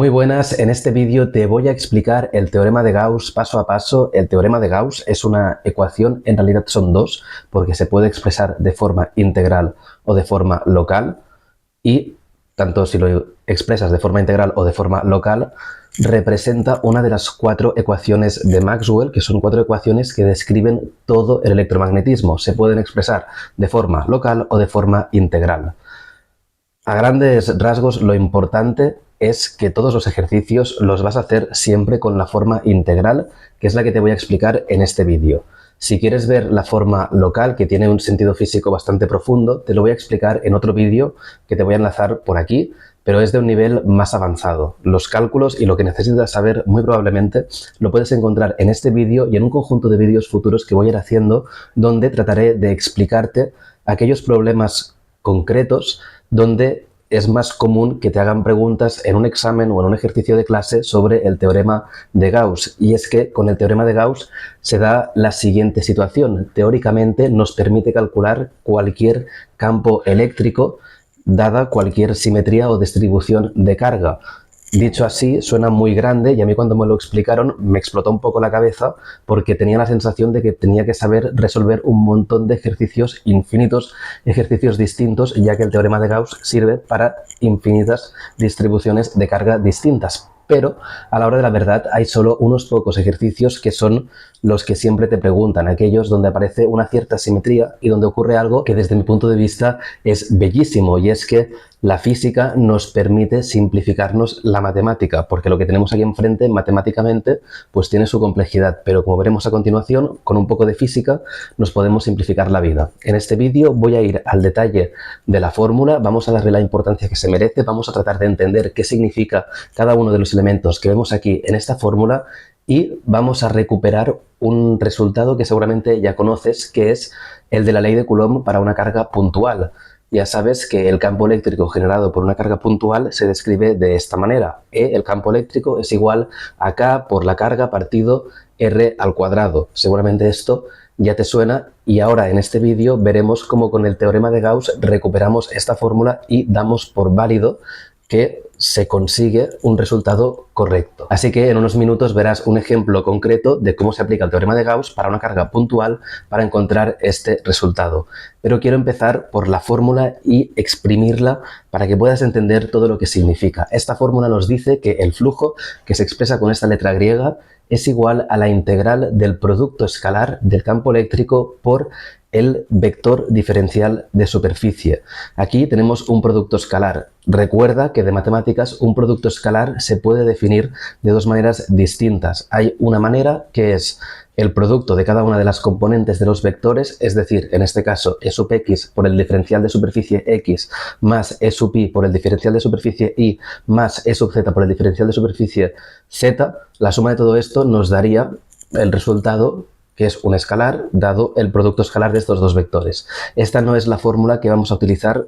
Muy buenas, en este vídeo te voy a explicar el teorema de Gauss paso a paso. El teorema de Gauss es una ecuación, en realidad son dos, porque se puede expresar de forma integral o de forma local, y tanto si lo expresas de forma integral o de forma local, representa una de las cuatro ecuaciones de Maxwell, que son cuatro ecuaciones que describen todo el electromagnetismo. Se pueden expresar de forma local o de forma integral. A grandes rasgos, lo importante es que todos los ejercicios los vas a hacer siempre con la forma integral, que es la que te voy a explicar en este vídeo. Si quieres ver la forma local, que tiene un sentido físico bastante profundo, te lo voy a explicar en otro vídeo que te voy a enlazar por aquí, pero es de un nivel más avanzado. Los cálculos y lo que necesitas saber muy probablemente lo puedes encontrar en este vídeo y en un conjunto de vídeos futuros que voy a ir haciendo, donde trataré de explicarte aquellos problemas concretos donde es más común que te hagan preguntas en un examen o en un ejercicio de clase sobre el teorema de Gauss. Y es que con el teorema de Gauss se da la siguiente situación. Teóricamente nos permite calcular cualquier campo eléctrico dada cualquier simetría o distribución de carga. Dicho así, suena muy grande y a mí cuando me lo explicaron me explotó un poco la cabeza porque tenía la sensación de que tenía que saber resolver un montón de ejercicios, infinitos ejercicios distintos, ya que el teorema de Gauss sirve para infinitas distribuciones de carga distintas. Pero a la hora de la verdad hay solo unos pocos ejercicios que son los que siempre te preguntan, aquellos donde aparece una cierta simetría y donde ocurre algo que desde mi punto de vista es bellísimo, y es que la física nos permite simplificarnos la matemática, porque lo que tenemos aquí enfrente matemáticamente pues tiene su complejidad, pero como veremos a continuación, con un poco de física nos podemos simplificar la vida. En este vídeo voy a ir al detalle de la fórmula, vamos a darle la importancia que se merece, vamos a tratar de entender qué significa cada uno de los elementos que vemos aquí en esta fórmula y vamos a recuperar un resultado que seguramente ya conoces, que es el de la ley de Coulomb para una carga puntual. Ya sabes que el campo eléctrico generado por una carga puntual se describe de esta manera. El campo eléctrico es igual a K por la carga partido R al cuadrado. Seguramente esto ya te suena y ahora en este vídeo veremos cómo con el teorema de Gauss recuperamos esta fórmula y damos por válido que se consigue un resultado correcto. Así que en unos minutos verás un ejemplo concreto de cómo se aplica el teorema de Gauss para una carga puntual para encontrar este resultado. Pero quiero empezar por la fórmula y exprimirla para que puedas entender todo lo que significa. Esta fórmula nos dice que el flujo, que se expresa con esta letra griega, es igual a la integral del producto escalar del campo eléctrico por el vector diferencial de superficie. Aquí tenemos un producto escalar. Recuerda que de matemáticas un producto escalar se puede definir de dos maneras distintas. Hay una manera que es el producto de cada una de las componentes de los vectores, es decir, en este caso E sub x por el diferencial de superficie x más E sub y por el diferencial de superficie y más E sub z por el diferencial de superficie z. La suma de todo esto nos daría el resultado, que es un escalar, dado el producto escalar de estos dos vectores. Esta no es la fórmula que vamos a utilizar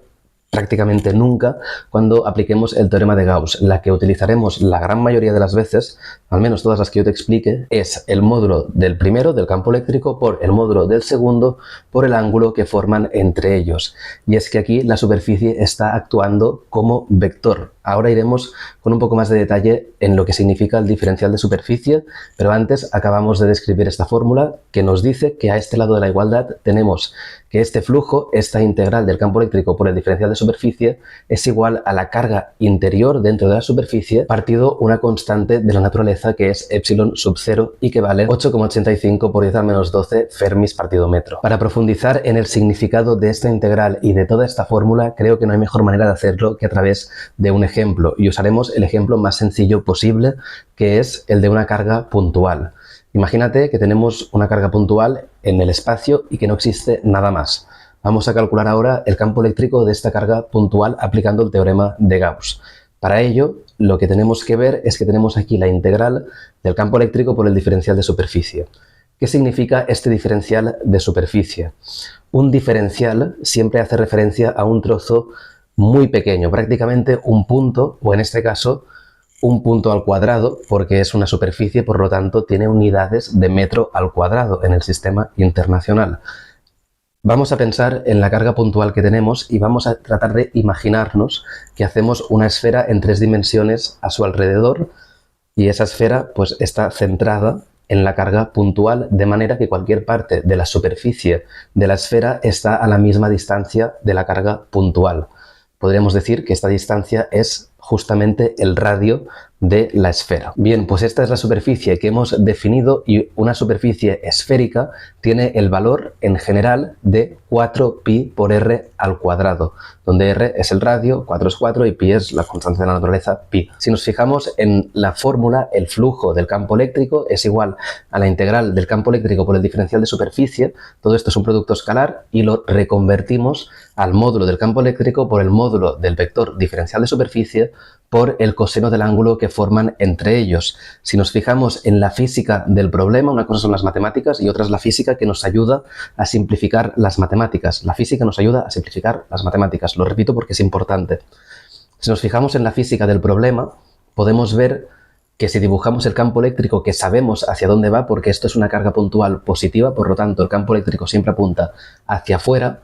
prácticamente nunca cuando apliquemos el teorema de Gauss. La que utilizaremos la gran mayoría de las veces, al menos todas las que yo te explique, es el módulo del primero, del campo eléctrico, por el módulo del segundo, por el ángulo que forman entre ellos. Y es que aquí la superficie está actuando como vector. Ahora iremos con un poco más de detalle en lo que significa el diferencial de superficie, pero antes acabamos de describir esta fórmula que nos dice que a este lado de la igualdad tenemos que este flujo, esta integral del campo eléctrico por el diferencial de superficie, es igual a la carga interior dentro de la superficie partido una constante de la naturaleza que es epsilon sub 0 y que vale 8,85 por 10 al menos 12 fermis partido metro. Para profundizar en el significado de esta integral y de toda esta fórmula, creo que no hay mejor manera de hacerlo que a través de un ejemplo, y usaremos el ejemplo más sencillo posible, que es el de una carga puntual. Imagínate que tenemos una carga puntual en el espacio y que no existe nada más. Vamos a calcular ahora el campo eléctrico de esta carga puntual aplicando el teorema de Gauss. Para ello, lo que tenemos que ver es que tenemos aquí la integral del campo eléctrico por el diferencial de superficie. ¿Qué significa este diferencial de superficie? Un diferencial siempre hace referencia a un trozo muy pequeño, prácticamente un punto, o en este caso un punto al cuadrado, porque es una superficie, por lo tanto tiene unidades de metro al cuadrado en el sistema internacional. Vamos a pensar en la carga puntual que tenemos y vamos a tratar de imaginarnos que hacemos una esfera en 3 dimensiones a su alrededor y esa esfera pues está centrada en la carga puntual, de manera que cualquier parte de la superficie de la esfera está a la misma distancia de la carga puntual. Podríamos decir que esta distancia es justamente el radio de la esfera. Bien, pues esta es la superficie que hemos definido y una superficie esférica tiene el valor en general de 4pi por r al cuadrado, donde r es el radio, 4 es 4 y pi es la constante de la naturaleza, pi. Si nos fijamos en la fórmula, el flujo del campo eléctrico es igual a la integral del campo eléctrico por el diferencial de superficie. Todo esto es un producto escalar y lo reconvertimos al módulo del campo eléctrico por el módulo del vector diferencial de superficie por el coseno del ángulo que forman entre ellos. Si nos fijamos en la física del problema, una cosa son las matemáticas y otra es la física, que nos ayuda a simplificar las matemáticas. La física nos ayuda a simplificar las matemáticas. Lo repito porque es importante. Si nos fijamos en la física del problema, podemos ver que si dibujamos el campo eléctrico, que sabemos hacia dónde va, porque esto es una carga puntual positiva, por lo tanto el campo eléctrico siempre apunta hacia afuera,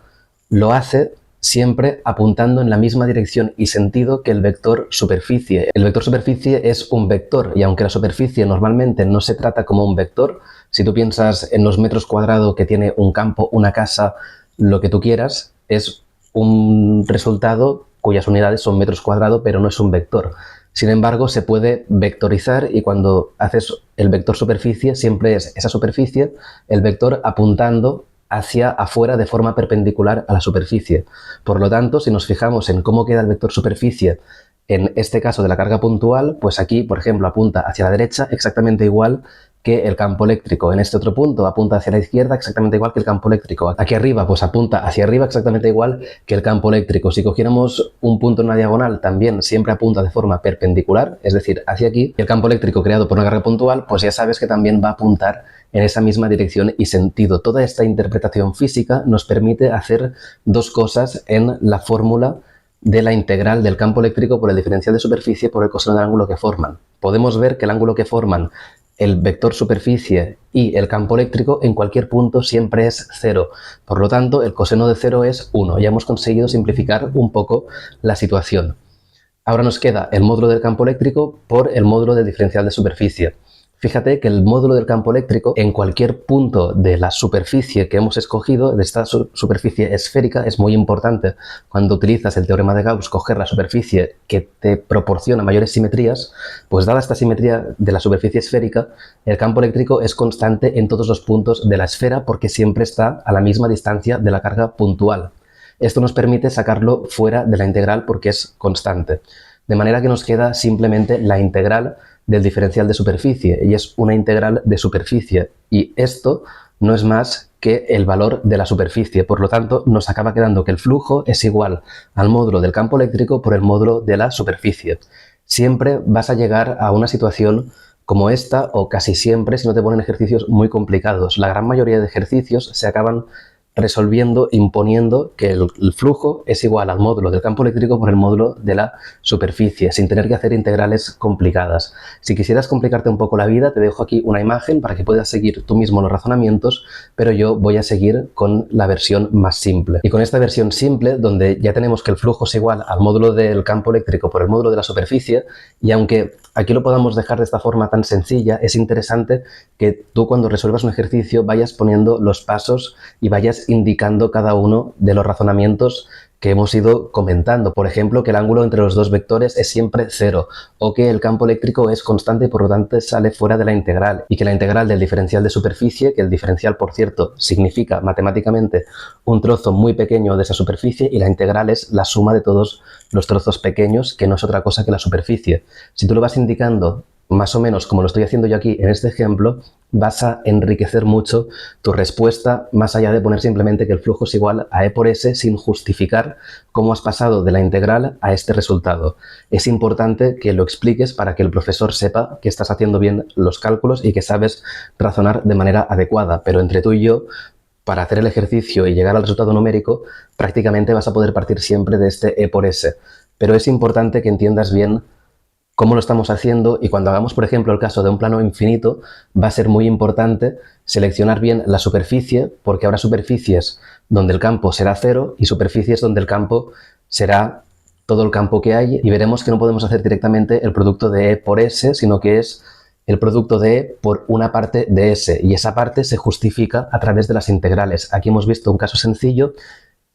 lo hace siempre apuntando en la misma dirección y sentido que el vector superficie. El vector superficie es un vector y aunque la superficie normalmente no se trata como un vector, si tú piensas en los metros cuadrados que tiene un campo, una casa, lo que tú quieras, es un resultado cuyas unidades son metros cuadrados, pero no es un vector. Sin embargo, se puede vectorizar y cuando haces el vector superficie siempre es esa superficie, el vector apuntando hacia afuera de forma perpendicular a la superficie. Por lo tanto, si nos fijamos en cómo queda el vector superficie en este caso de la carga puntual, pues aquí, por ejemplo, apunta hacia la derecha exactamente igual que el campo eléctrico. En este otro punto apunta hacia la izquierda exactamente igual que el campo eléctrico. Aquí arriba, pues apunta hacia arriba exactamente igual que el campo eléctrico. Si cogiéramos un punto en una diagonal, también siempre apunta de forma perpendicular, es decir, hacia aquí. Y el campo eléctrico creado por una carga puntual, pues ya sabes que también va a apuntar en esa misma dirección y sentido. Toda esta interpretación física nos permite hacer dos cosas en la fórmula de la integral del campo eléctrico por el diferencial de superficie por el coseno del ángulo que forman. Podemos ver que el ángulo que forman el vector superficie y el campo eléctrico en cualquier punto siempre es 0. Por lo tanto, el coseno de 0 es 1. Ya hemos conseguido simplificar un poco la situación. Ahora nos queda el módulo del campo eléctrico por el módulo del diferencial de superficie. Fíjate que el módulo del campo eléctrico en cualquier punto de la superficie que hemos escogido, de esta superficie esférica, es muy importante cuando utilizas el teorema de Gauss coger la superficie que te proporciona mayores simetrías, pues dada esta simetría de la superficie esférica, el campo eléctrico es constante en todos los puntos de la esfera porque siempre está a la misma distancia de la carga puntual. Esto nos permite sacarlo fuera de la integral porque es constante. De manera que nos queda simplemente la integral del diferencial de superficie y es una integral de superficie y esto no es más que el valor de la superficie. Por lo tanto, nos acaba quedando que el flujo es igual al módulo del campo eléctrico por el módulo de la superficie. Siempre vas a llegar a una situación como esta o casi siempre si no te ponen ejercicios muy complicados. La gran mayoría de ejercicios se acaban resolviendo, imponiendo que el flujo es igual al módulo del campo eléctrico por el módulo de la superficie, sin tener que hacer integrales complicadas. Si quisieras complicarte un poco la vida, te dejo aquí una imagen para que puedas seguir tú mismo los razonamientos, pero yo voy a seguir con la versión más simple. Y con esta versión simple, donde ya tenemos que el flujo es igual al módulo del campo eléctrico por el módulo de la superficie, y aunque aquí lo podamos dejar de esta forma tan sencilla, es interesante que tú cuando resuelvas un ejercicio vayas poniendo los pasos y vayas indicando cada uno de los razonamientos que hemos ido comentando. Por ejemplo, que el ángulo entre los dos vectores es siempre 0 o que el campo eléctrico es constante y por lo tanto sale fuera de la integral y que la integral del diferencial de superficie, que el diferencial, por cierto, significa matemáticamente un trozo muy pequeño de esa superficie y la integral es la suma de todos los trozos pequeños, que no es otra cosa que la superficie. Si tú lo vas indicando más o menos como lo estoy haciendo yo aquí en este ejemplo, vas a enriquecer mucho tu respuesta más allá de poner simplemente que el flujo es igual a E por S sin justificar cómo has pasado de la integral a este resultado. Es importante que lo expliques para que el profesor sepa que estás haciendo bien los cálculos y que sabes razonar de manera adecuada, pero entre tú y yo, para hacer el ejercicio y llegar al resultado numérico, prácticamente vas a poder partir siempre de este E por S. Pero es importante que entiendas bien cómo lo estamos haciendo, y cuando hagamos, por ejemplo, el caso de un plano infinito, va a ser muy importante seleccionar bien la superficie, porque habrá superficies donde el campo será 0 y superficies donde el campo será todo el campo que hay, y veremos que no podemos hacer directamente el producto de E por S, sino que es el producto de E por una parte de S, y esa parte se justifica a través de las integrales. Aquí hemos visto un caso sencillo.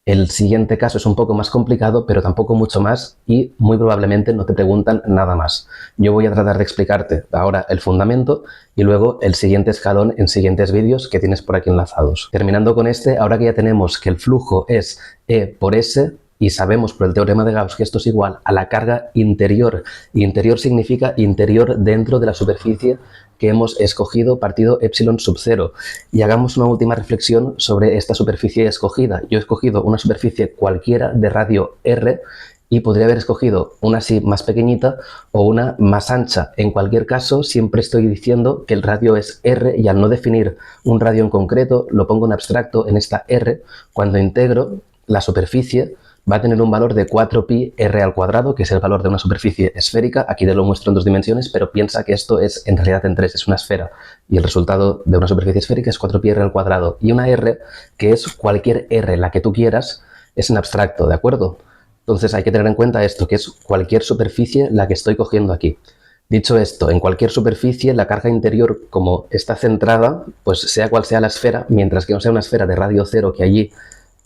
El siguiente caso es un poco más complicado, pero tampoco mucho más, y muy probablemente no te preguntan nada más. Yo voy a tratar de explicarte ahora el fundamento y luego el siguiente escalón en siguientes vídeos que tienes por aquí enlazados. Terminando con este, ahora que ya tenemos que el flujo es E por S, y sabemos por el teorema de Gauss que esto es igual a la carga interior, y interior significa interior dentro de la superficie que hemos escogido partido epsilon sub 0. Y hagamos una última reflexión sobre esta superficie escogida. Yo he escogido una superficie cualquiera de radio R, y podría haber escogido una así más pequeñita o una más ancha. En cualquier caso, siempre estoy diciendo que el radio es R, y al no definir un radio en concreto, lo pongo en abstracto en esta R. Cuando integro, la superficie va a tener un valor de 4pi r al cuadrado, que es el valor de una superficie esférica. Aquí te lo muestro en 2 dimensiones, pero piensa que esto es en realidad en 3, es una esfera, y el resultado de una superficie esférica es 4pi r al cuadrado. Y una r, que es cualquier r, la que tú quieras, es en abstracto, ¿de acuerdo? Entonces hay que tener en cuenta esto, que es cualquier superficie la que estoy cogiendo aquí. Dicho esto, en cualquier superficie la carga interior, como está centrada, pues sea cual sea la esfera, mientras que no sea una esfera de radio 0, que allí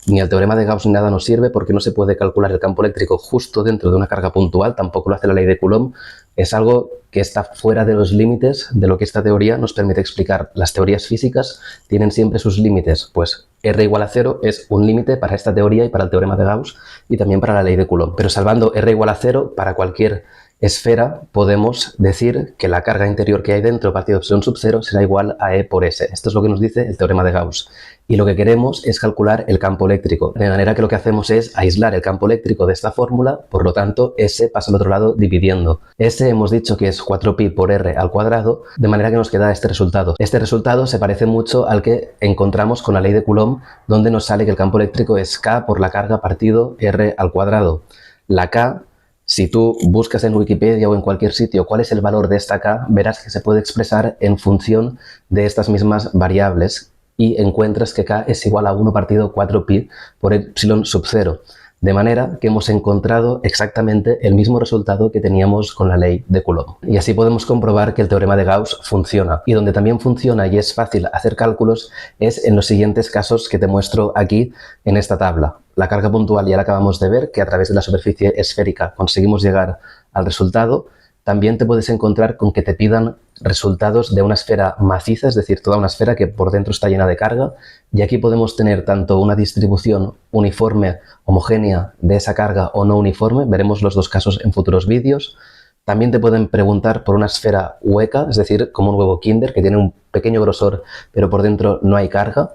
ni el teorema de Gauss ni nada nos sirve, porque no se puede calcular el campo eléctrico justo dentro de una carga puntual, tampoco lo hace la ley de Coulomb. Es algo que está fuera de los límites de lo que esta teoría nos permite explicar. Las teorías físicas tienen siempre sus límites, pues r igual a 0 es un límite para esta teoría y para el teorema de Gauss y también para la ley de Coulomb. Pero salvando r igual a 0, para cualquier esfera podemos decir que la carga interior que hay dentro partido epsilon sub 0 será igual a E por S. Esto es lo que nos dice el teorema de Gauss. Y lo que queremos es calcular el campo eléctrico, de manera que lo que hacemos es aislar el campo eléctrico de esta fórmula, por lo tanto S pasa al otro lado dividiendo. S hemos dicho que es 4pi por r al cuadrado, de manera que nos queda este resultado. Este resultado se parece mucho al que encontramos con la ley de Coulomb, donde nos sale que el campo eléctrico es K por la carga partido r al cuadrado. La K, si tú buscas en Wikipedia o en cualquier sitio cuál es el valor de esta K, verás que se puede expresar en función de estas mismas variables, y encuentras que K es igual a 1 partido 4pi por epsilon sub 0. De manera que hemos encontrado exactamente el mismo resultado que teníamos con la ley de Coulomb. Y así podemos comprobar que el teorema de Gauss funciona. Y donde también funciona y es fácil hacer cálculos es en los siguientes casos que te muestro aquí en esta tabla. La carga puntual ya la acabamos de ver, que a través de la superficie esférica conseguimos llegar al resultado. También te puedes encontrar con que te pidan resultados de una esfera maciza, es decir, toda una esfera que por dentro está llena de carga, y aquí podemos tener tanto una distribución uniforme, homogénea de esa carga, o no uniforme. Veremos los dos casos en futuros vídeos. También te pueden preguntar por una esfera hueca, es decir, como un huevo Kinder, que tiene un pequeño grosor, pero por dentro no hay carga.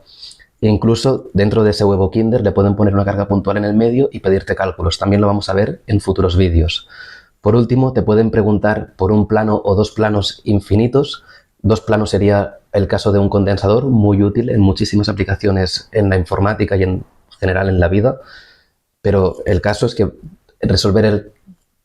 E incluso dentro de ese huevo Kinder le pueden poner una carga puntual en el medio y pedirte cálculos. También lo vamos a ver en futuros vídeos. Por último, te pueden preguntar por un plano o dos planos infinitos. Dos planos sería el caso de un condensador, muy útil en muchísimas aplicaciones en la informática y en general en la vida. Pero el caso es que resolver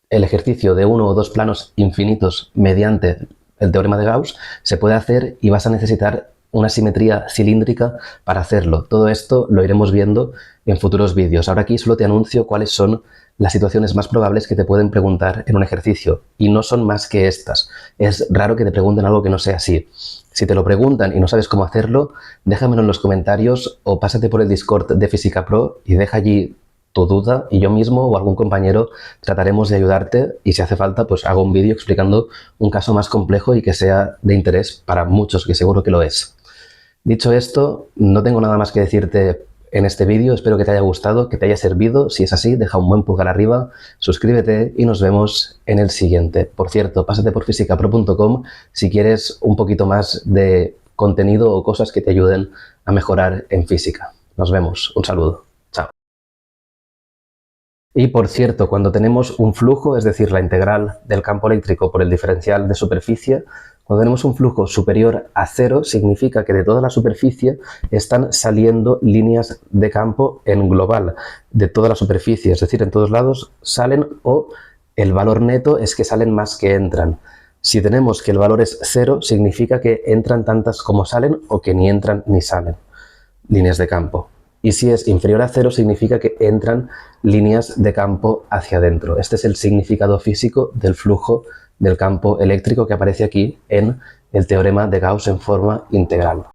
el ejercicio de uno o dos planos infinitos mediante el teorema de Gauss se puede hacer, y vas a necesitar una simetría cilíndrica para hacerlo. Todo esto lo iremos viendo en futuros vídeos. Ahora aquí solo te anuncio cuáles son las situaciones más probables que te pueden preguntar en un ejercicio, y no son más que estas. Es raro que te pregunten algo que no sea así. Si te lo preguntan y no sabes cómo hacerlo, déjamelo en los comentarios o pásate por el Discord de Física Pro y deja allí tu duda, y yo mismo o algún compañero trataremos de ayudarte, y si hace falta pues hago un vídeo explicando un caso más complejo y que sea de interés para muchos, que seguro que lo es. Dicho esto, no tengo nada más que decirte en este vídeo. Espero que te haya gustado, que te haya servido. Si es así, deja un buen pulgar arriba, suscríbete y nos vemos en el siguiente. Por cierto, pásate por fisicapro.com si quieres un poquito más de contenido o cosas que te ayuden a mejorar en física. Nos vemos. Un saludo. Chao. Y por cierto, cuando tenemos un flujo, es decir, la integral del campo eléctrico por el diferencial de superficie, cuando tenemos un flujo superior a 0, significa que de toda la superficie están saliendo líneas de campo en global, de toda la superficie, es decir, en todos lados salen o El valor neto es que salen más que entran. Si tenemos que el valor es 0, significa que entran tantas como salen o que ni entran ni salen líneas de campo. Y si es inferior a 0, significa que entran líneas de campo hacia adentro. Este es el significado físico del flujo del campo eléctrico que aparece aquí en el teorema de Gauss en forma integral.